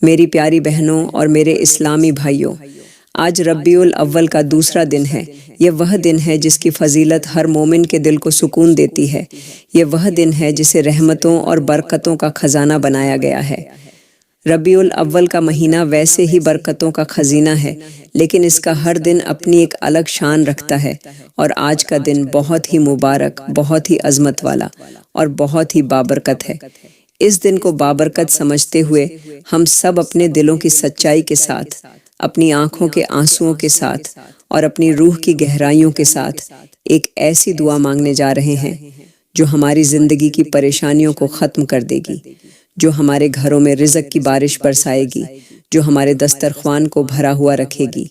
میری پیاری بہنوں اور میرے اسلامی بھائیوں، آج ربیع الاول کا دوسرا دن ہے۔ یہ وہ دن ہے جس کی فضیلت ہر مومن کے دل کو سکون دیتی ہے۔ یہ وہ دن ہے جسے رحمتوں اور برکتوں کا خزانہ بنایا گیا ہے۔ ربیع الاول کا مہینہ ویسے ہی برکتوں کا خزینہ ہے، لیکن اس کا ہر دن اپنی ایک الگ شان رکھتا ہے، اور آج کا دن بہت ہی مبارک، بہت ہی عظمت والا اور بہت ہی بابرکت ہے۔ اس دن کو بابرکت سمجھتے ہوئے ہم سب اپنے دلوں کی سچائی کے ساتھ، اپنی آنکھوں کے آنسوؤں کے ساتھ اور اپنی روح کی گہرائیوں کے ساتھ ایک ایسی دعا مانگنے جا رہے ہیں جو ہماری زندگی کی پریشانیوں کو ختم کر دے گی، جو ہمارے گھروں میں رزق کی بارش برسائے گی، جو ہمارے دسترخوان کو بھرا ہوا رکھے گی،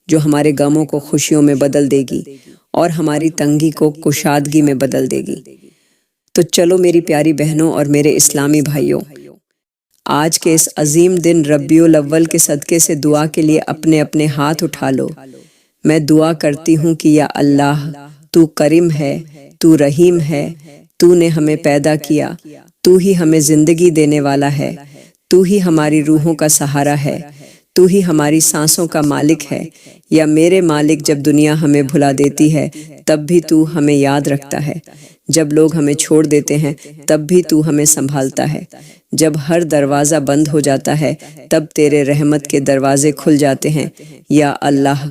جو ہمارے غموں کو خوشیوں میں بدل دے گی اور ہماری تنگی کو کشادگی میں بدل دے گی۔ تو چلو میری پیاری بہنوں اور میرے اسلامی بھائیوں، آج کے اس عظیم دن ربیع الاول کے صدقے سے دعا کے لیے اپنے اپنے ہاتھ اٹھا لو۔ میں دعا کرتی ہوں کہ یا اللہ، تو کریم ہے، تو رحیم ہے، تو نے ہمیں پیدا کیا، تو ہی ہمیں زندگی دینے والا ہے، تو ہی ہماری روحوں کا سہارا ہے، تو ہی ہماری سانسوں کا مالک ہے۔ یا میرے مالک، جب دنیا ہمیں بھلا دیتی ہے تب بھی تو ہمیں یاد رکھتا ہے، جب لوگ ہمیں چھوڑ دیتے ہیں تب بھی تو ہمیں سنبھالتا ہے، جب ہر دروازہ بند ہو جاتا ہے تب تیرے رحمت کے دروازے کھل جاتے ہیں۔ یا اللہ،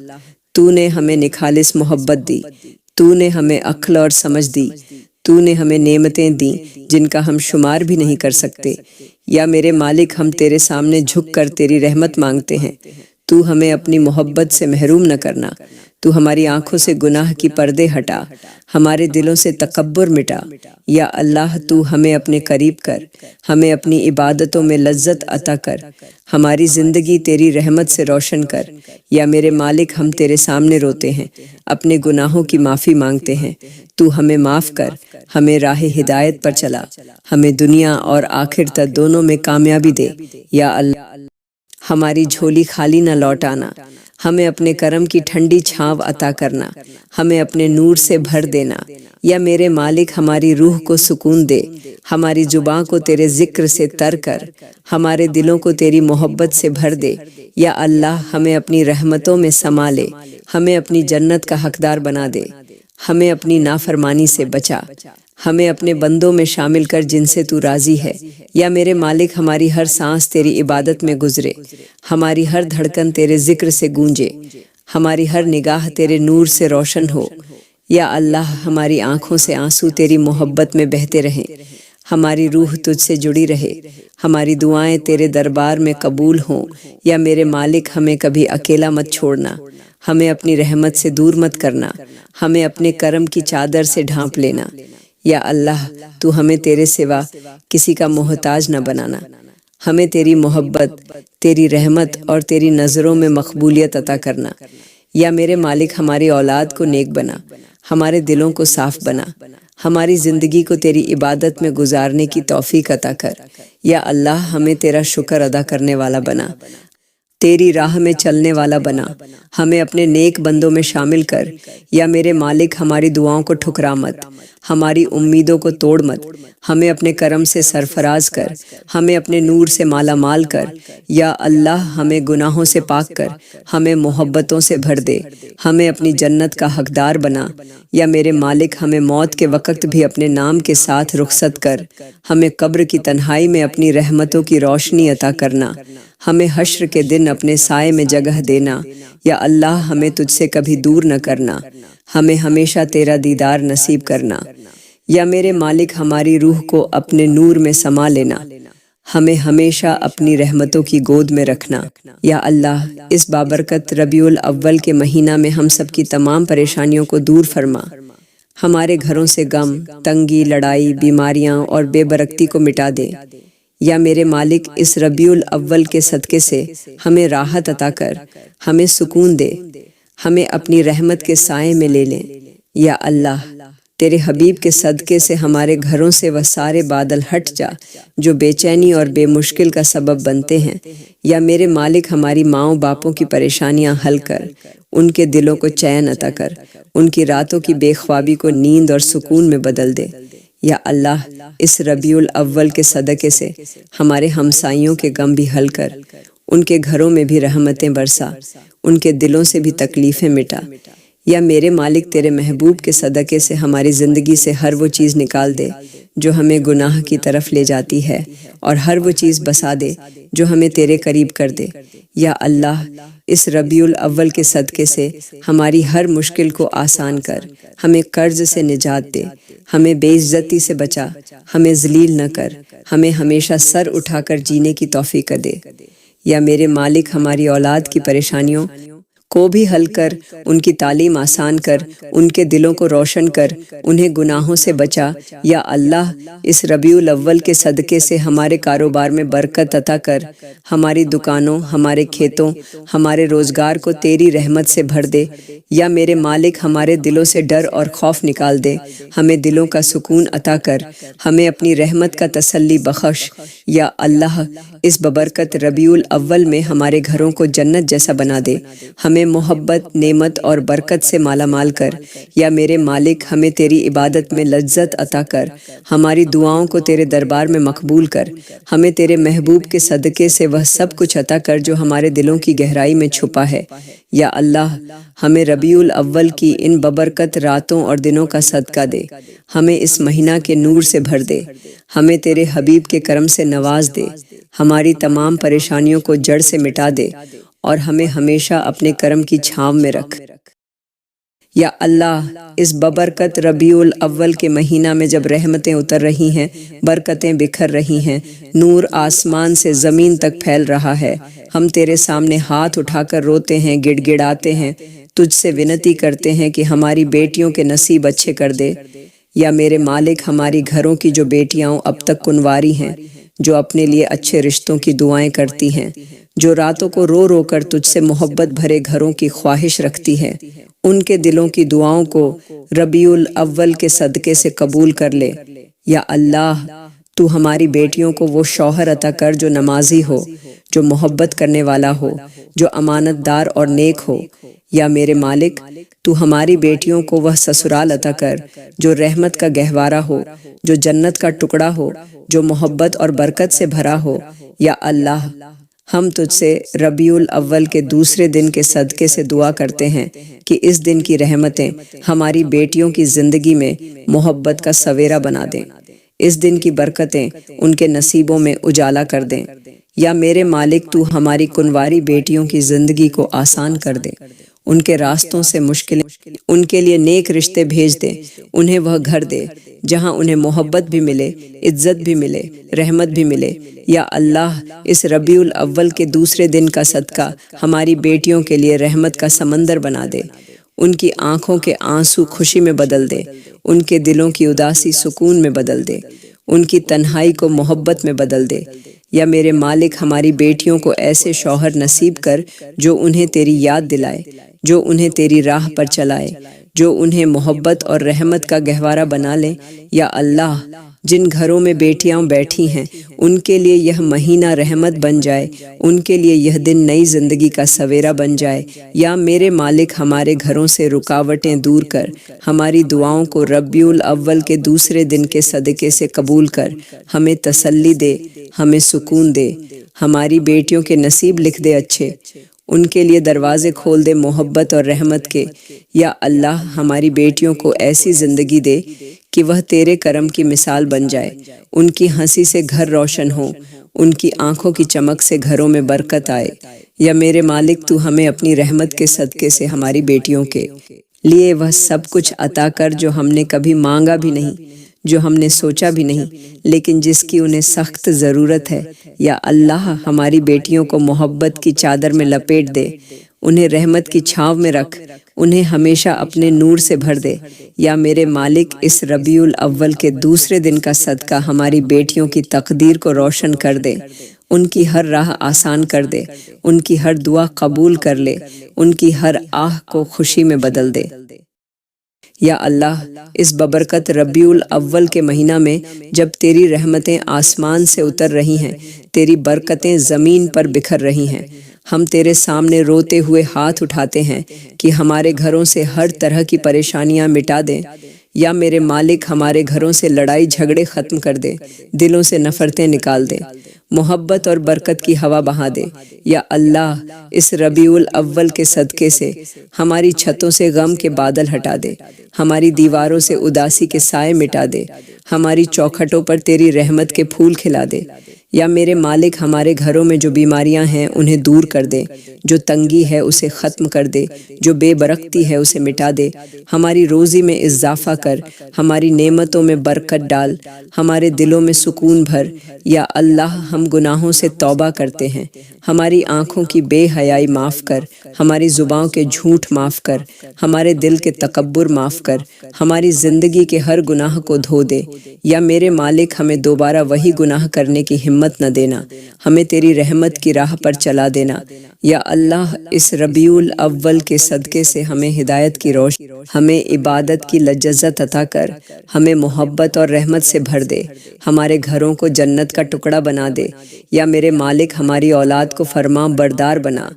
تو نے ہمیں نخالص محبت دی، تو نے ہمیں عقل اور سمجھ دی، تو نے ہمیں نعمتیں دیں جن کا ہم شمار بھی نہیں کر سکتے۔ یا میرے مالک، ہم تیرے سامنے جھک کر تیری رحمت مانگتے ہیں، تو ہمیں اپنی محبت سے محروم نہ کرنا، تو ہماری آنکھوں سے گناہ کی پردے ہٹا، ہمارے دلوں سے تکبر مٹا۔ یا اللہ، تو ہمیں اپنے قریب کر، ہمیں اپنی عبادتوں میں لذت عطا کر، ہماری زندگی تیری رحمت سے روشن کر۔ یا میرے مالک، ہم تیرے سامنے روتے ہیں، اپنے گناہوں کی معافی مانگتے ہیں، تو ہمیں معاف کر، ہمیں راہ ہدایت پر چلا، ہمیں دنیا اور آخرت دونوں میں کامیابی دے۔ یا اللہ، ہماری جھولی خالی نہ لوٹانا، ہمیں اپنے کرم کی ٹھنڈی چھاؤں عطا کرنا، ہمیں اپنے نور سے بھر دینا۔ یا میرے مالک، ہماری روح کو سکون دے، ہماری زباں کو تیرے ذکر سے تر کر، ہمارے دلوں کو تیری محبت سے بھر دے۔ یا اللہ، ہمیں اپنی رحمتوں میں سما لے، ہمیں اپنی جنت کا حقدار بنا دے، ہمیں اپنی نافرمانی سے بچا، ہمیں اپنے بندوں میں شامل کر جن سے تو راضی ہے۔ یا میرے مالک، ہماری ہر سانس تیری عبادت میں گزرے، ہماری ہر دھڑکن تیرے ذکر سے گونجے، ہماری ہر نگاہ تیرے نور سے روشن ہو۔ یا اللہ، ہماری آنکھوں سے آنسو تیری محبت میں بہتے رہیں، ہماری روح تجھ سے جڑی رہے، ہماری دعائیں تیرے دربار میں قبول ہوں۔ یا میرے مالک، ہمیں کبھی اکیلا مت چھوڑنا، ہمیں اپنی رحمت سے دور مت کرنا، ہمیں اپنے کرم کی چادر سے ڈھانپ لینا۔ یا اللہ، تو ہمیں تیرے سوا کسی کا محتاج نہ بنانا، ہمیں تیری محبت، تیری رحمت اور تیری نظروں میں مقبولیت عطا کرنا۔ یا میرے مالک، ہماری اولاد کو نیک بنا، ہمارے دلوں کو صاف بنا، ہماری زندگی کو تیری عبادت میں گزارنے کی توفیق عطا کر۔ یا اللہ، ہمیں تیرا شکر ادا کرنے والا بنا، تیری راہ میں چلنے والا بنا، ہمیں اپنے نیک بندوں میں شامل کر۔ یا میرے مالک، ہماری دعاؤں کو ٹھکرا مت، ہماری امیدوں کو توڑ مت، ہمیں اپنے کرم سے سرفراز کر، ہمیں اپنے نور سے مالا مال کر۔ یا اللہ، ہمیں گناہوں سے پاک کر، ہمیں محبتوں سے بھر دے، ہمیں اپنی جنت کا حقدار بنا۔ یا میرے مالک، ہمیں موت کے وقت بھی اپنے نام کے ساتھ رخصت کر، ہمیں قبر کی تنہائی میں اپنی رحمتوں کی روشنی عطا کرنا، ہمیں حشر کے دن اپنے سائے میں جگہ دینا۔ یا اللہ، ہمیں تجھ سے کبھی دور نہ کرنا، ہمیں ہمیشہ تیرا دیدار نصیب کرنا۔ یا میرے مالک، ہماری روح کو اپنے نور میں سما لینا، ہمیں ہمیشہ اپنی رحمتوں کی گود میں رکھنا۔ یا اللہ، اس بابرکت ربیع الاول کے مہینہ میں ہم سب کی تمام پریشانیوں کو دور فرما، ہمارے گھروں سے غم، تنگی، لڑائی، بیماریاں اور بے برکتی کو مٹا دے۔ یا میرے مالک، اس ربیع الاول کے صدقے سے ہمیں راحت عطا کر، ہمیں سکون دے، ہمیں اپنی رحمت کے سائے میں لے لیں۔ یا اللہ، تیرے حبیب کے صدقے سے ہمارے گھروں سے وہ سارے بادل ہٹ جا جو بے چینی اور بے مشکل کا سبب بنتے ہیں۔ یا میرے مالک، ہماری ماؤں باپوں کی پریشانیاں حل کر، ان کے دلوں کو چین عطا کر، ان کی راتوں کی بے خوابی کو نیند اور سکون میں بدل دے۔ یا اللہ اس ربیع الاول کے صدقے سے ہمارے ہمسائیوں کے غم بھی حل کر، ان کے گھروں میں بھی رحمتیں برسا، ان کے دلوں سے بھی تکلیفیں مٹا۔ یا میرے مالک تیرے محبوب کے صدقے سے ہماری زندگی سے ہر وہ چیز نکال دے جو ہمیں گناہ کی طرف لے جاتی ہے، اور ہر وہ چیز بسا دے جو ہمیں تیرے قریب کر دے۔ یا اللہ اس ربیع الاول کے صدقے سے ہماری ہر مشکل کو آسان کر، ہمیں قرض سے نجات دے، ہمیں بے عزتی سے بچا، ہمیں ذلیل نہ کر، ہمیں ہمیشہ سر اٹھا کر جینے کی توفیق دے۔ یا میرے مالک ہماری اولاد کی پریشانیوں کو بھی حل کر، ان کی تعلیم آسان کر، ان کے دلوں کو روشن کر، انہیں گناہوں سے بچا۔ یا اللہ اس ربیع الاول کے صدقے سے ہمارے کاروبار میں برکت عطا کر، ہماری دکانوں، ہمارے کھیتوں، ہمارے روزگار کو تیری رحمت سے بھر دے۔ یا میرے مالک ہمارے دلوں سے ڈر اور خوف نکال دے، ہمیں دلوں کا سکون عطا کر، ہمیں اپنی رحمت کا تسلی بخش۔ یا اللہ اس ببرکت ربیع الاول میں ہمارے گھروں کو جنت جیسا بنا دے، ہمیں محبت، نعمت اور برکت سے مالا مال کر۔ یا میرے مالک ہمیں تیری عبادت میں لذت عطا کر، ہماری دعاؤں کو تیرے دربار میں مقبول کر، ہمیں تیرے محبوب کے صدقے سے وہ سب کچھ عطا کر جو ہمارے دلوں کی گہرائی میں چھپا ہے۔ یا اللہ ہمیں ربیع الاول کی ان ببرکت راتوں اور دنوں کا صدقہ دے، ہمیں اس مہینہ کے نور سے بھر دے، ہمیں تیرے حبیب کے کرم سے نواز دے، ہماری تمام پریشانیوں کو جڑ سے مٹا دے، اور ہمیں ہمیشہ اپنے کرم کی چھاؤں میں رکھ۔ یا اللہ اس ببرکت ربیع الاول کے مہینہ میں جب رحمتیں اتر رہی ہیں، برکتیں بکھر رہی ہیں، نور آسمان سے زمین تک پھیل رہا ہے، ہم تیرے سامنے ہاتھ اٹھا کر روتے ہیں، گڑ گڑاتے ہیں، تجھ سے ونتی کرتے ہیں کہ ہماری بیٹیوں کے نصیب اچھے کر دے۔ یا میرے مالک ہماری گھروں کی جو بیٹیاں اب تک کنواری ہیں، جو اپنے لیے اچھے رشتوں کی دعائیں کرتی ہیں، جو راتوں کو رو رو کر تجھ سے محبت بھرے گھروں کی خواہش رکھتی ہے، ان کے دلوں کی دعاؤں کو ربیع الاول کے صدقے سے قبول کر لے۔ یا اللہ تو ہماری بیٹیوں کو وہ شوہر عطا کر جو نمازی ہو، جو محبت کرنے والا ہو، جو امانت دار اور نیک ہو۔ یا میرے مالک تو ہماری بیٹیوں کو وہ سسرال عطا کر جو رحمت کا گہوارہ ہو، جو جنت کا ٹکڑا ہو، جو محبت اور برکت سے بھرا ہو۔ یا اللہ ہم تجھ سے ربیع الاول کے دوسرے دن کے صدقے سے دعا کرتے ہیں کہ اس دن کی رحمتیں ہماری بیٹیوں کی زندگی میں محبت کا سویرا بنا دیں، اس دن کی برکتیں ان کے نصیبوں میں اجالا کر دیں۔ یا میرے مالک تو ہماری کنواری بیٹیوں کی زندگی کو آسان کر دے، ان کے راستوں سے مشکلیں، ان کے لیے نیک رشتے بھیج دے، انہیں وہ گھر دے جہاں انہیں محبت بھی ملے، عزت بھی ملے، رحمت بھی ملے۔ یا اللہ اس ربیع الاول کے دوسرے دن کا صدقہ ہماری بیٹیوں کے لیے رحمت کا سمندر بنا دے، ان کی آنکھوں کے آنسو خوشی میں بدل دے، ان کے دلوں کی اداسی سکون میں بدل دے، ان کی تنہائی کو محبت میں بدل دے۔ یا میرے مالک ہماری بیٹیوں کو ایسے شوہر نصیب کر جو انہیں تیری یاد دلائے، جو انہیں تیری راہ پر چلائے، جو انہیں محبت اور رحمت کا گہوارہ بنا لیں۔ یا اللہ جن گھروں میں بیٹیاں بیٹھی ہیں ان کے لیے یہ مہینہ رحمت بن جائے، ان کے لیے یہ دن نئی زندگی کا سویرا بن جائے۔ یا میرے مالک ہمارے گھروں سے رکاوٹیں دور کر، ہماری دعاؤں کو ربیع الاول کے دوسرے دن کے صدقے سے قبول کر، ہمیں تسلی دے، ہمیں سکون دے، ہماری بیٹیوں کے نصیب لکھ دے اچھے، ان کے لیے دروازے کھول دے محبت اور رحمت کے۔ یا اللہ ہماری بیٹیوں کو ایسی زندگی دے کہ وہ تیرے کرم کی مثال بن جائے، ان کی ہنسی سے گھر روشن ہو، ان کی آنکھوں کی چمک سے گھروں میں برکت آئے۔ یا میرے مالک تو ہمیں اپنی رحمت کے صدقے سے ہماری بیٹیوں کے لیے وہ سب کچھ عطا کر جو ہم نے کبھی مانگا بھی نہیں، جو ہم نے سوچا بھی نہیں، لیکن جس کی انہیں سخت ضرورت ہے۔ یا اللہ ہماری بیٹیوں کو محبت کی چادر میں لپیٹ دے، انہیں رحمت کی چھاؤں میں رکھ، انہیں ہمیشہ اپنے نور سے بھر دے۔ یا میرے مالک اس ربیع الاول کے دوسرے دن کا صدقہ ہماری بیٹیوں کی تقدیر کو روشن کر دے، ان کی ہر راہ آسان کر دے، ان کی ہر دعا قبول کر لے، ان کی ہر آہ کو خوشی میں بدل دے۔ یا اللہ اس ببرکت ربیع الاول کے مہینہ میں جب تیری رحمتیں آسمان سے اتر رہی ہیں، تیری برکتیں زمین پر بکھر رہی ہیں، ہم تیرے سامنے روتے ہوئے ہاتھ اٹھاتے ہیں کہ ہمارے گھروں سے ہر طرح کی پریشانیاں مٹا دیں۔ یا میرے مالک ہمارے گھروں سے لڑائی جھگڑے ختم کر دے، دلوں سے نفرتیں نکال دے، محبت اور برکت کی ہوا بہا دے۔ یا اللہ اس ربیع الاول کے صدقے سے ہماری چھتوں سے غم کے بادل ہٹا دے، ہماری دیواروں سے اداسی کے سائے مٹا دے، ہماری چوکھٹوں پر تیری رحمت کے پھول کھلا دے۔ یا میرے مالک ہمارے گھروں میں جو بیماریاں ہیں انہیں دور کر دے، جو تنگی ہے اسے ختم کر دے، جو بے برکتی ہے اسے مٹا دے، ہماری روزی میں اضافہ کر، ہماری نعمتوں میں برکت ڈال، ہمارے دلوں میں سکون بھر۔ یا اللہ ہم گناہوں سے توبہ کرتے ہیں، ہماری آنکھوں کی بے حیائی معاف کر، ہماری زبانوں کے جھوٹ معاف کر، ہمارے دل کے تکبر معاف کر، ہماری زندگی کے ہر گناہ کو دھو دے۔ یا میرے مالک ہمیں دوبارہ وہی گناہ کرنے کی ہمت نہ دینا، ہمیں تیری رحمت کی راہ پر چلا دینا۔ یا اللہ اس ربیع الاول کے صدقے سے ہمیں ہدایت کی روشنی، ہمیں عبادت کی لذت عطا کر، ہمیں محبت اور رحمت سے بھر دے، ہمارے گھروں کو جنت کا ٹکڑا بنا دے۔ یا میرے مالک ہماری اولاد کو فرما بردار بنا،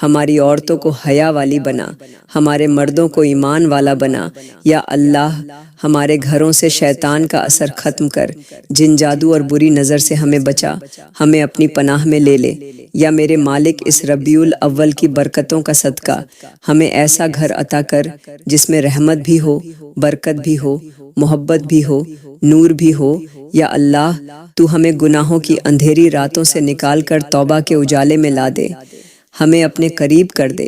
ہماری عورتوں کو حیا والی بنا، ہمارے مردوں کو ایمان والا بنا۔ یا اللہ ہمارے گھروں سے شیطان کا اثر ختم کر، جن جادو اور بری نظر سے ہمیں بچا، ہمیں اپنی پناہ میں لے لے۔ یا میرے مالک اس ربیع الاول کی برکتوں کا صدقہ ہمیں ایسا گھر عطا کر جس میں رحمت بھی ہو، برکت بھی ہو، محبت بھی ہو، نور بھی ہو۔ یا اللہ تو ہمیں گناہوں کی اندھیری راتوں سے نکال کر توبہ کے اجالے میں لا دے، ہمیں اپنے قریب کر دے،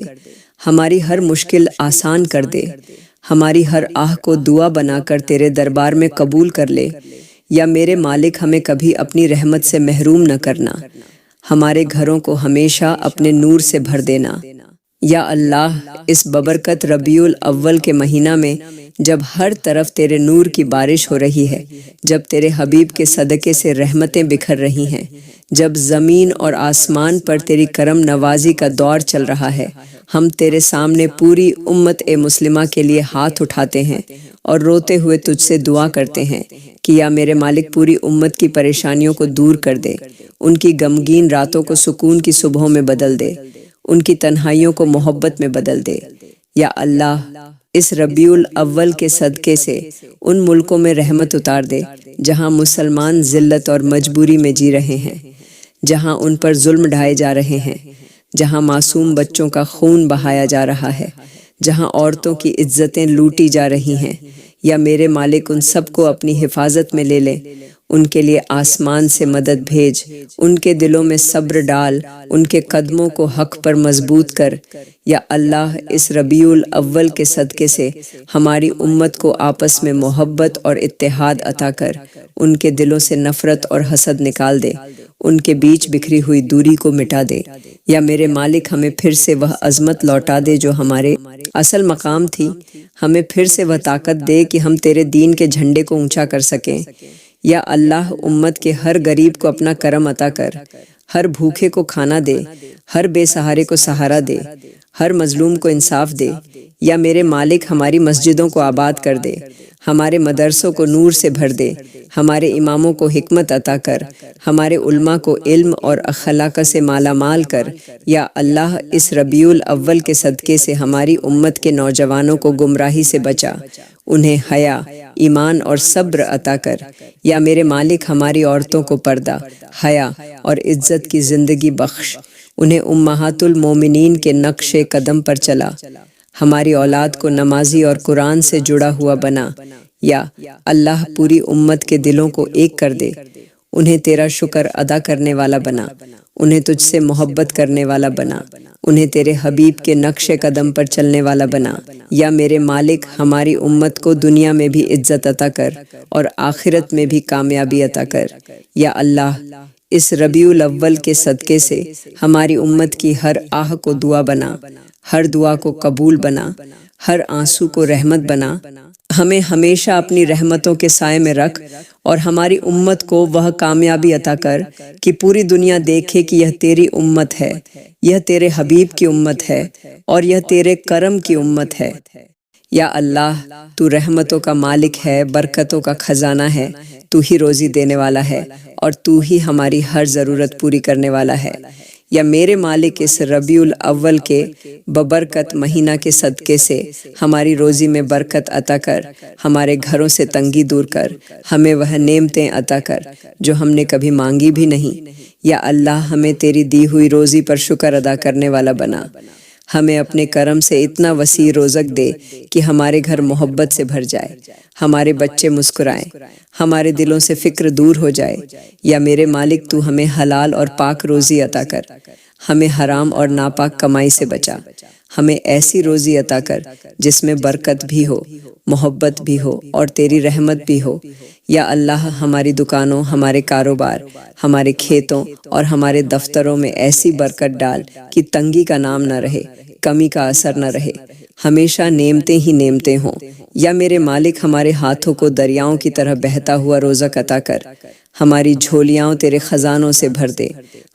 ہماری ہر مشکل آسان کر دے، ہماری ہر آہ کو دعا بنا کر تیرے دربار میں قبول کر لے۔ یا میرے مالک ہمیں کبھی اپنی رحمت سے محروم نہ کرنا، ہمارے گھروں کو ہمیشہ اپنے نور سے بھر دینا۔ یا اللہ اس ببرکت ربیع الاول کے مہینہ میں جب ہر طرف تیرے نور کی بارش ہو رہی ہے، جب تیرے حبیب کے صدقے سے رحمتیں بکھر رہی ہیں، جب زمین اور آسمان پر تیری کرم نوازی کا دور چل رہا ہے، ہم تیرے سامنے پوری امت مسلمہ کے لیے ہاتھ اٹھاتے ہیں اور روتے ہوئے تجھ سے دعا کرتے ہیں کہ یا میرے مالک پوری امت کی پریشانیوں کو دور کر دے، ان کی غمگین راتوں کو سکون کی صبحوں میں بدل دے، ان کی تنہائیوں کو محبت میں بدل دے۔ یا اللہ اس ربیع الاول کے صدقے سے ان ملکوں میں رحمت اتار دے جہاں مسلمان ذلت اور مجبوری میں جی رہے ہیں، جہاں ان پر ظلم ڈھائے جا رہے ہیں، جہاں معصوم بچوں کا خون بہایا جا رہا ہے، جہاں عورتوں کی عزتیں لوٹی جا رہی ہیں۔ یا میرے مالک ان سب کو اپنی حفاظت میں لے لے، ان کے لیے آسمان سے مدد بھیج، ان کے دلوں میں صبر ڈال، ان کے قدموں کو حق پر مضبوط کر۔ یا اللہ اس ربیع الاول کے صدقے سے ہماری امت کو آپس میں محبت اور اتحاد عطا کر، ان کے دلوں سے نفرت اور حسد نکال دے، ان کے بیچ بکھری ہوئی دوری کو مٹا دے۔ یا میرے مالک ہمیں پھر سے وہ عظمت لوٹا دے جو ہمارے اصل مقام تھی، ہمیں پھر سے وہ طاقت دے کہ ہم تیرے دین کے جھنڈے کو اونچا کر سکیں۔ یا اللہ امت کے ہر غریب کو اپنا کرم عطا کر، ہر بھوکے کو کھانا دے، ہر بے سہارے کو سہارا دے، ہر مظلوم کو انصاف دے۔ یا میرے مالک ہماری مسجدوں کو آباد کر دے، ہمارے مدرسوں کو نور سے بھر دے، ہمارے اماموں کو حکمت عطا کر، ہمارے علماء کو علم اور اخلاق سے مالا مال کر۔ یا اللہ اس ربیع الاول کے صدقے سے ہماری امت کے نوجوانوں کو گمراہی سے بچا، انہیں حیا، ایمان اور صبر عطا کر۔ یا میرے مالک ہماری عورتوں کو پردہ، حیا اور عزت کی زندگی بخش، انہیں امہات المومنین کے نقش قدم پر چلا، ہماری اولاد کو نمازی اور قرآن سے جڑا ہوا بنا۔ یا اللہ پوری امت کے دلوں کو ایک کر دے، انہیں تیرا شکر ادا کرنے والا بنا، انہیں تجھ سے محبت کرنے والا بنا، انہیں تیرے حبیب کے نقش قدم پر چلنے والا بنا۔ یا میرے مالک ہماری امت کو دنیا میں بھی عزت عطا کر اور آخرت میں بھی کامیابی عطا کر۔ یا اللہ اس ربیع الاول کے صدقے سے ہماری امت کی ہر آہ کو دعا بنا، ہر دعا کو قبول بنا، ہر آنسو کو رحمت بنا، ہمیں ہمیشہ اپنی رحمتوں کے سائے میں رکھ اور ہماری امت کو وہ کامیابی عطا کر کہ پوری دنیا دیکھے کہ یہ تیری امت ہے، یہ تیرے حبیب کی امت ہے اور یہ تیرے کرم کی امت ہے۔ یا اللہ تو رحمتوں کا مالک ہے، برکتوں کا خزانہ ہے، تو ہی روزی دینے والا ہے اور تو ہی ہماری ہر ضرورت پوری کرنے والا ہے۔ یا میرے مالک اس ربیع الاول کے ببرکت مہینہ کے صدقے سے ہماری روزی میں برکت عطا کر، ہمارے گھروں سے تنگی دور کر، ہمیں وہ نعمتیں عطا کر جو ہم نے کبھی مانگی بھی نہیں۔ یا اللہ ہمیں تیری دی ہوئی روزی پر شکر ادا کرنے والا بنا، ہمیں اپنے کرم سے اتنا وسیع رزق دے کہ ہمارے گھر محبت سے بھر جائے، ہمارے بچے مسکرائیں، ہمارے دلوں سے فکر دور ہو جائے۔ یا میرے مالک تو ہمیں حلال اور پاک روزی عطا کر، ہمیں حرام اور ناپاک کمائی سے بچا، ہمیں ایسی روزی عطا کر جس میں برکت بھی ہو، محبت بھی ہو اور تیری رحمت بھی ہو۔ یا اللہ ہماری دکانوں، ہمارے کاروبار، ہمارے کھیتوں اور ہمارے دفتروں میں ایسی برکت ڈال کہ تنگی کا نام نہ رہے، کمی کا اثر نہ رہے، ہمیشہ نعمتیں ہی نعمتیں ہوں۔ یا میرے مالک ہمارے ہاتھوں کو دریاؤں کی طرح بہتا ہوا رزق عطا کر، ہماری جھولیاں تیرے خزانوں سے بھر دے،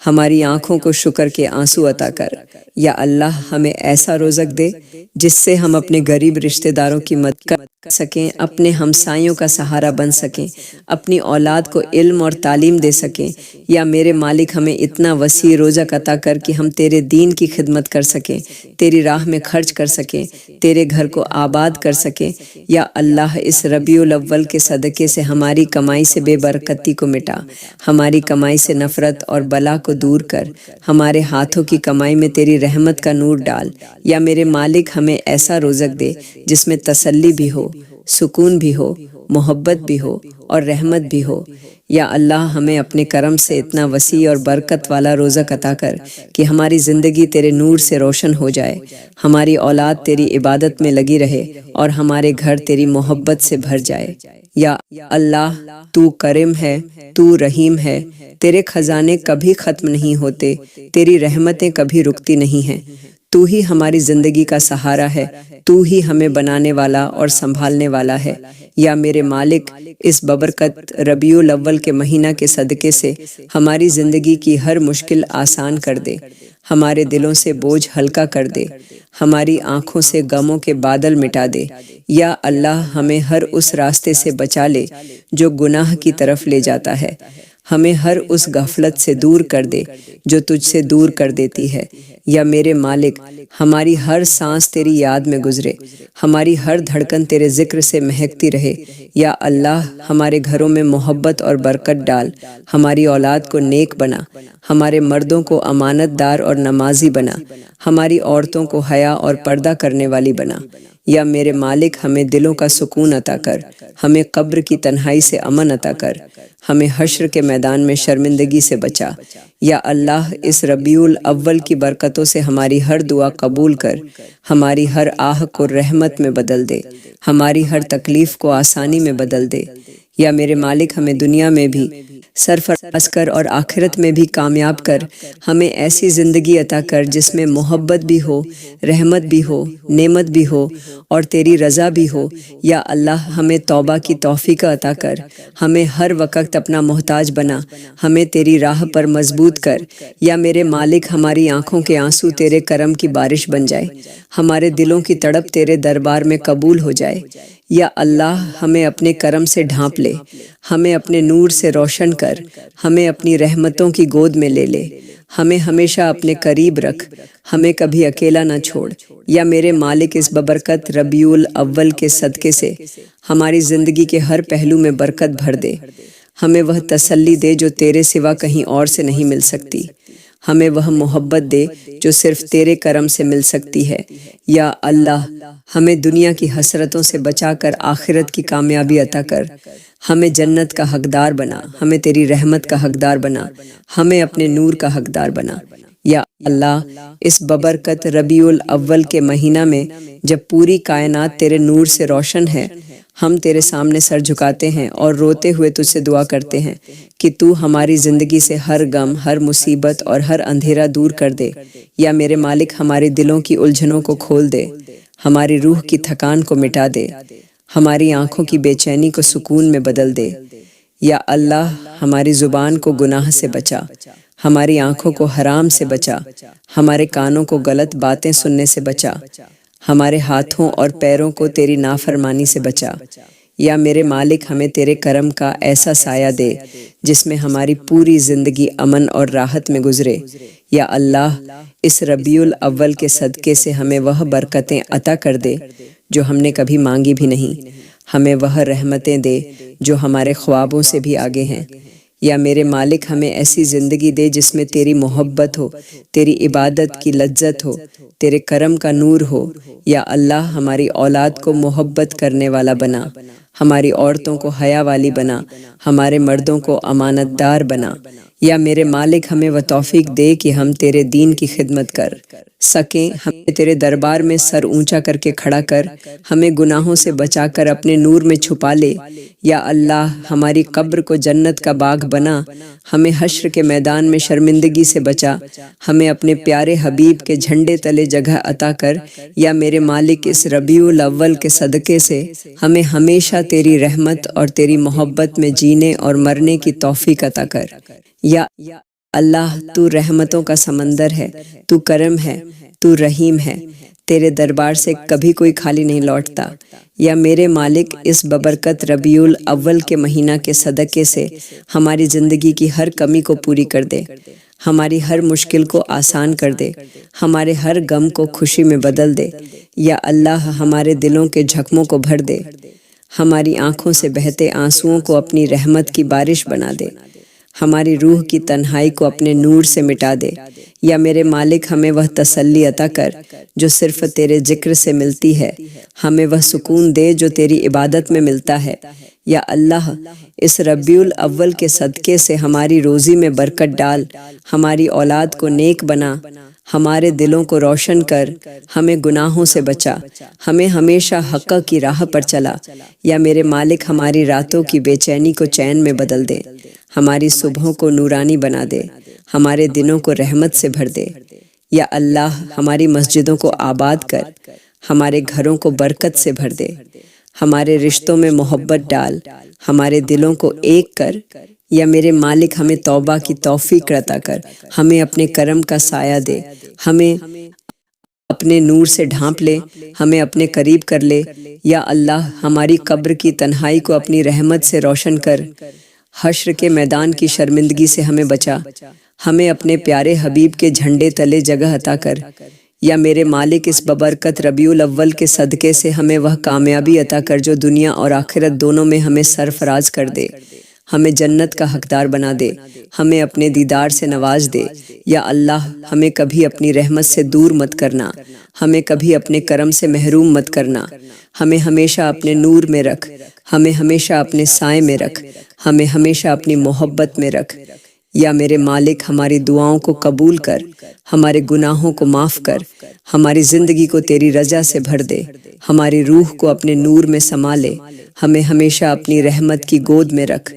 ہماری آنکھوں کو شکر کے آنسو عطا کر۔ یا اللہ ہمیں ایسا رزق دے جس سے ہم اپنے غریب رشتہ داروں کی مدد کر سکیں، اپنے ہمسایوں کا سہارا بن سکیں، اپنی اولاد کو علم اور تعلیم دے سکیں۔ یا میرے مالک ہمیں اتنا وسیع رزق عطا کر کہ ہم تیرے دین کی خدمت کر سکیں، تیری راہ میں خرچ کر سکیں، تیرے گھر کو آباد کر سکیں۔ یا اللہ اس ربیع الاول کے صدقے سے ہماری کمائی سے بے برکتی کو مٹا، ہماری کمائی سے نفرت اور بلا کو دور کر، ہمارے ہاتھوں کی کمائی میں تیری رحمت کا نور ڈال۔ یا میرے مالک ہمیں ایسا رزق دے جس میں تسلی بھی ہو، سکون بھی ہو، محبت بھی ہو اور رحمت بھی ہو۔ یا اللہ ہمیں اپنے کرم سے اتنا وسیع اور برکت والا رزق عطا کر کہ ہماری زندگی تیرے نور سے روشن ہو جائے، ہماری اولاد تیری عبادت میں لگی رہے اور ہمارے گھر تیری محبت سے بھر جائے۔ یا اللہ تو کریم ہے، تو رحیم ہے، تیرے خزانے کبھی ختم نہیں ہوتے، تیری رحمتیں کبھی رکتی نہیں ہیں، تو ہی ہماری زندگی کا سہارا ہے، تو ہی ہمیں بنانے والا اور سنبھالنے والا ہے۔ یا میرے مالک اس ببرکت ربیع الاول کے مہینہ کے صدقے سے ہماری زندگی کی ہر مشکل آسان کر دے، ہمارے دلوں سے بوجھ ہلکا کر دے، ہماری آنکھوں سے غموں کے بادل مٹا دے۔ یا اللہ ہمیں ہر اس راستے سے بچا لے جو گناہ کی طرف لے جاتا ہے، ہمیں ہر اس غفلت سے دور کر دے جو تجھ سے دور کر دیتی ہے۔ یا میرے مالک ہماری ہر سانس تیری یاد میں گزرے، ہماری ہر دھڑکن تیرے ذکر سے مہکتی رہے۔ یا اللہ ہمارے گھروں میں محبت اور برکت ڈال، ہماری اولاد کو نیک بنا، ہمارے مردوں کو امانت دار اور نمازی بنا، ہماری عورتوں کو حیا اور پردہ کرنے والی بنا۔ یا میرے مالک ہمیں دلوں کا سکون عطا کر، ہمیں قبر کی تنہائی سے امن عطا کر، ہمیں حشر کے میدان میں شرمندگی سے بچا۔ یا اللہ اس ربیع الاول کی برکتوں سے ہماری ہر دعا قبول کر، ہماری ہر آہ کو رحمت میں بدل دے، ہماری ہر تکلیف کو آسانی میں بدل دے۔ یا میرے مالک ہمیں دنیا میں بھی سرفراز کر اور آخرت میں بھی کامیاب کر، ہمیں ایسی زندگی عطا کر جس میں محبت بھی ہو، رحمت بھی ہو، نعمت بھی ہو اور تیری رضا بھی ہو۔ یا اللہ ہمیں توبہ کی توفیق عطا کر، ہمیں ہر وقت اپنا محتاج بنا، ہمیں تیری راہ پر مضبوط کر۔ یا میرے مالک ہماری آنکھوں کے آنسو تیرے کرم کی بارش بن جائے، ہمارے دلوں کی تڑپ تیرے دربار میں قبول ہو جائے۔ یا اللہ ہمیں اپنے کرم سے ڈھانپ لے، ہمیں اپنے نور سے روشن کر، ہمیں اپنی رحمتوں کی گود میں لے لے، ہمیں ہمیشہ اپنے قریب رکھ، ہمیں کبھی اکیلا نہ چھوڑ۔ یا میرے مالک اس ببرکت ربیع الاول کے صدقے سے ہماری زندگی کے ہر پہلو میں برکت بھر دے، ہمیں وہ تسلی دے جو تیرے سوا کہیں اور سے نہیں مل سکتی، ہمیں وہ محبت دے جو صرف تیرے کرم سے مل سکتی ہے۔ یا اللہ ہمیں دنیا کی حسرتوں سے بچا کر آخرت کی کامیابی عطا کر، ہمیں جنت کا حقدار بنا، ہمیں تیری رحمت کا حقدار بنا، ہمیں اپنے نور کا حقدار بنا۔ یا اللہ اس ببرکت ربیع الاول کے مہینہ میں جب پوری کائنات تیرے نور سے روشن ہے، ہم تیرے سامنے سر جھکاتے ہیں اور روتے ہوئے تجھ سے دعا کرتے ہیں کہ تو ہماری زندگی سے ہر غم، ہر مصیبت اور ہر اندھیرا دور کر دے۔ یا میرے مالک ہمارے دلوں کی الجھنوں کو کھول دے، ہماری روح کی تھکان کو مٹا دے، ہماری آنکھوں کی بے چینی کو سکون میں بدل دے۔ یا اللہ ہماری زبان کو گناہ سے بچا، ہماری آنکھوں کو حرام سے بچا، ہمارے کانوں کو غلط باتیں سننے سے بچا، ہمارے ہاتھوں اور پیروں کو تیری نافرمانی سے بچا۔ یا میرے مالک ہمیں تیرے کرم کا ایسا سایہ دے جس میں ہماری پوری زندگی امن اور راحت میں گزرے۔ یا اللہ اس ربیع الاول کے صدقے سے ہمیں وہ برکتیں عطا کر دے جو ہم نے کبھی مانگی بھی نہیں، ہمیں وہ رحمتیں دے جو ہمارے خوابوں سے بھی آگے ہیں۔ یا میرے مالک ہمیں ایسی زندگی دے جس میں تیری محبت ہو، تیری عبادت کی لذت ہو، تیرے کرم کا نور ہو۔ یا اللہ ہماری اولاد کو محبت کرنے والا بنا، ہماری عورتوں کو حیا والی بنا، ہمارے مردوں کو امانت دار بنا۔ یا میرے مالک ہمیں وہ توفیق دے کہ ہم تیرے دین کی خدمت کر سکیں، ہمیں تیرے دربار میں سر اونچا کر کے کھڑا کر، ہمیں گناہوں سے بچا کر اپنے نور میں چھپا لے۔ یا اللہ ہماری قبر کو جنت کا باغ بنا، ہمیں حشر کے میدان میں شرمندگی سے بچا، ہمیں اپنے پیارے حبیب کے جھنڈے تلے جگہ عطا کر۔ یا میرے مالک اس ربیع الاول کے صدقے سے ہمیں ہمیشہ تیری رحمت اور تیری محبت میں جینے اور مرنے کی توفیق عطا کر۔ یا اللہ تو رحمتوں کا سمندر ہے، تو کرم ہے، تو رحیم ہے، تیرے دربار سے کبھی کوئی خالی نہیں لوٹتا۔ یا میرے مالک اس ببرکت ربیع الاول کے مہینہ کے صدقے سے ہماری زندگی کی ہر کمی کو پوری کر دے، ہماری ہر مشکل کو آسان کر دے، ہمارے ہر غم کو خوشی میں بدل دے۔ یا اللہ ہمارے دلوں کے جھکموں کو بھر دے، ہماری آنکھوں سے بہتے آنسوؤں کو اپنی رحمت کی بارش بنا دے، ہماری روح کی تنہائی کو اپنے نور سے مٹا دے۔ یا میرے مالک ہمیں وہ تسلی عطا کر جو صرف تیرے ذکر سے ملتی ہے، ہمیں وہ سکون دے جو تیری عبادت میں ملتا ہے۔ یا اللہ اس ربیع الاول کے صدقے سے ہماری روزی میں برکت ڈال، ہماری اولاد کو نیک بنا، ہمارے دلوں کو روشن کر، ہمیں گناہوں سے بچا، ہمیں ہمیشہ حق کی راہ پر چلا۔ یا میرے مالک ہماری راتوں کی بے چینی کو چین میں بدل دے، ہماری صبحوں کو نورانی بنا دے، ہمارے دنوں کو رحمت سے بھر دے۔ یا اللہ ہماری مسجدوں کو آباد کر، ہمارے گھروں کو برکت سے بھر دے، ہمارے رشتوں میں محبت ڈال، ہمارے دلوں کو ایک کر۔ یا میرے مالک ہمیں توبہ کی توفیق عطا کر، ہمیں اپنے کرم کا سایہ دے، ہمیں اپنے نور سے ڈھانپ لے، ہمیں اپنے قریب کر لے۔ یا اللہ ہماری قبر کی تنہائی کو اپنی رحمت سے روشن کر، حشر کے میدان کی شرمندگی سے ہمیں بچا، ہمیں اپنے پیارے حبیب کے جھنڈے تلے جگہ عطا کر۔ یا میرے مالک اس ببرکت ربیع الاول کے صدقے سے ہمیں وہ کامیابی عطا کر جو دنیا اور آخرت دونوں میں ہمیں سرفراز کر دے، ہمیں جنت کا حقدار بنا دے، ہمیں اپنے دیدار سے نواز دے۔ یا اللہ ہمیں کبھی اپنی رحمت سے دور مت کرنا، ہمیں کبھی اپنے کرم سے محروم مت کرنا، ہمیں ہمیشہ اپنے نور میں رکھ، ہمیں ہمیشہ اپنے سائے میں رکھ، ہمیں ہمیشہ اپنی محبت میں رکھ۔ یا میرے مالک ہماری دعاؤں کو قبول کر، ہمارے گناہوں کو معاف کر، ہماری زندگی کو تیری رضا سے بھر دے، ہماری روح کو اپنے نور میں سما لے، ہمیں ہمیشہ اپنی رحمت کی گود میں رکھ۔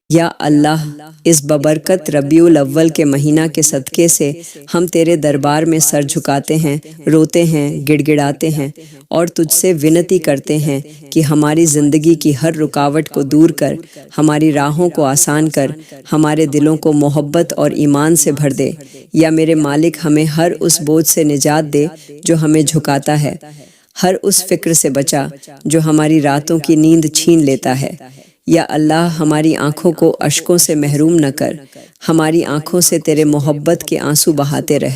یا اللہ اس ببرکت ربیع الاول کے مہینہ کے صدقے سے ہم تیرے دربار میں سر جھکاتے ہیں، روتے ہیں، گڑ گڑاتے ہیں اور تجھ سے ونتی کرتے ہیں کہ ہماری زندگی کی ہر رکاوٹ کو دور کر، ہماری راہوں کو آسان کر، ہمارے دلوں کو محبت اور ایمان سے بھر دے۔ یا میرے مالک ہمیں ہر اس بوجھ سے نجات دے جو ہمیں جھکاتا ہے، ہر اس فکر سے بچا جو ہماری راتوں کی نیند چھین لیتا ہے۔ یا اللہ ہماری آنکھوں کو اشکوں سے محروم نہ کر، ہماری آنکھوں سے تیرے محبت کے آنسو بہاتے رہ،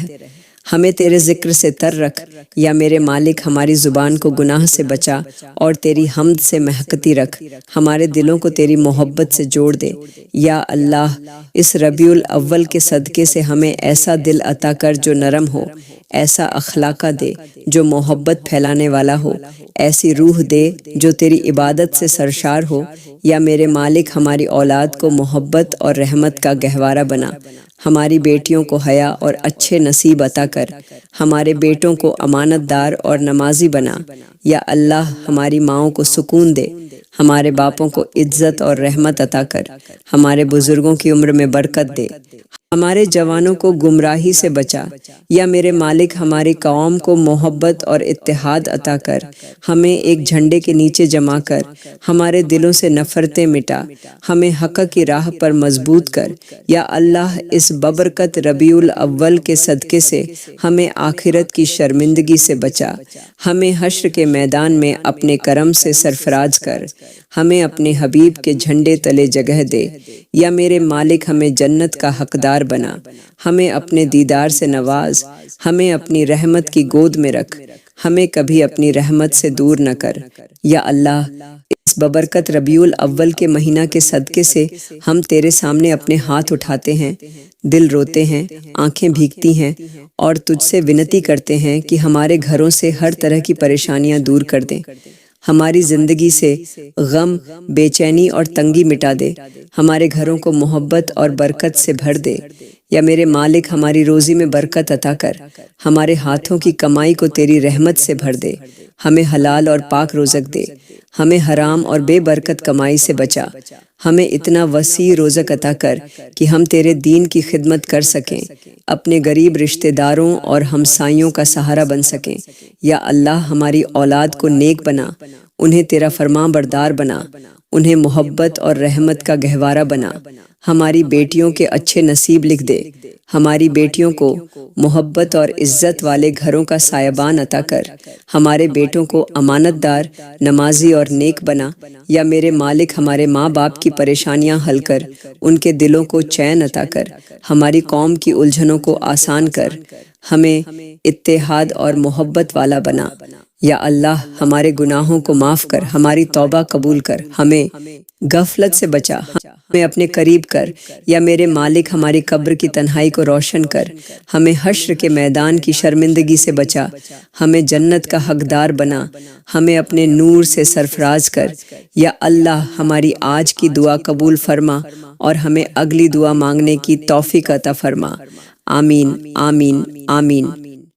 ہمیں تیرے ذکر سے تر رکھ۔ یا میرے مالک ہماری زبان کو گناہ سے بچا اور تیری حمد سے مہکتی رکھ، ہمارے دلوں کو تیری محبت سے جوڑ دے۔ یا اللہ اس ربیع الاول کے صدقے سے ہمیں ایسا دل عطا کر جو نرم ہو، ایسا اخلاق دے جو محبت پھیلانے والا ہو، ایسی روح دے جو تیری عبادت سے سرشار ہو۔ یا میرے مالک ہماری اولاد کو محبت اور رحمت کا گہوارہ بنا، ہماری بیٹیوں کو حیا اور اچھے نصیب عطا کر، ہمارے بیٹوں کو امانت دار اور نمازی بنا۔ یا اللہ ہماری ماؤں کو سکون دے، ہمارے باپوں کو عزت اور رحمت عطا کر، ہمارے بزرگوں کی عمر میں برکت دے، ہمارے جوانوں کو گمراہی سے بچا۔ یا میرے مالک ہماری قوم کو محبت اور اتحاد عطا کر، ہمیں ایک جھنڈے کے نیچے جمع کر، ہمارے دلوں سے نفرتیں مٹا، ہمیں حق کی راہ پر مضبوط کر۔ یا اللہ اس ببرکت ربیع الاول کے صدقے سے ہمیں آخرت کی شرمندگی سے بچا، ہمیں حشر کے میدان میں اپنے کرم سے سرفراز کر، ہمیں اپنے حبیب کے جھنڈے تلے جگہ دے۔ یا میرے مالک ہمیں جنت کا حقدار بنا، ہمیں اپنے دیدار سے نواز، ہمیں اپنی رحمت کی گود میں رکھ، ہمیں کبھی اپنی رحمت سے دور نہ کر۔ یا اللہ، اس ببرکت ربیع الاول کے مہینہ کے صدقے سے ہم تیرے سامنے اپنے ہاتھ اٹھاتے ہیں، دل روتے ہیں، آنکھیں بھیگتی ہیں اور تجھ سے ونتی کرتے ہیں کہ ہمارے گھروں سے ہر طرح کی پریشانیاں دور کر دیں، ہماری زندگی سے غم، بے چینی اور تنگی مٹا دے، ہمارے گھروں کو محبت اور برکت سے بھر دے۔ یا میرے مالک، ہماری روزی میں برکت عطا کر، ہمارے ہاتھوں کی کمائی کو تیری رحمت سے بھر دے، ہمیں حلال اور پاک رزق دے، ہمیں حرام اور بے برکت کمائی سے بچا، ہمیں اتنا وسیع رزق عطا کر کہ ہم تیرے دین کی خدمت کر سکیں، اپنے غریب رشتہ داروں اور ہمسائیوں کا سہارا بن سکیں۔ یا اللہ، ہماری اولاد کو نیک بنا، انہیں تیرا فرمان بردار بنا، انہیں محبت اور رحمت کا گہوارہ بنا، ہماری بیٹیوں کے اچھے نصیب لکھ دے، ہماری بیٹیوں کو محبت اور عزت والے گھروں کا سایبان عطا کر، ہمارے بیٹوں کو امانت دار، نمازی اور نیک بنا۔ یا میرے مالک، ہمارے ماں باپ کی پریشانیاں حل کر، ان کے دلوں کو چین عطا کر، ہماری قوم کی الجھنوں کو آسان کر، ہمیں اتحاد اور محبت والا بنا۔ یا اللہ، ہمارے گناہوں کو معاف کر، ہماری توبہ قبول کر، ہمیں غفلت سے بچا، ہمیں اپنے قریب کر۔ یا میرے مالک، ہماری قبر کی تنہائی کو روشن کر، ہمیں حشر کے میدان کی شرمندگی سے بچا، ہمیں جنت کا حقدار بنا، ہمیں اپنے نور سے سرفراز کر۔ یا اللہ، ہماری آج کی دعا قبول فرما اور ہمیں اگلی دعا مانگنے کی توفیق عطا فرما۔ آمین، آمین، آمین۔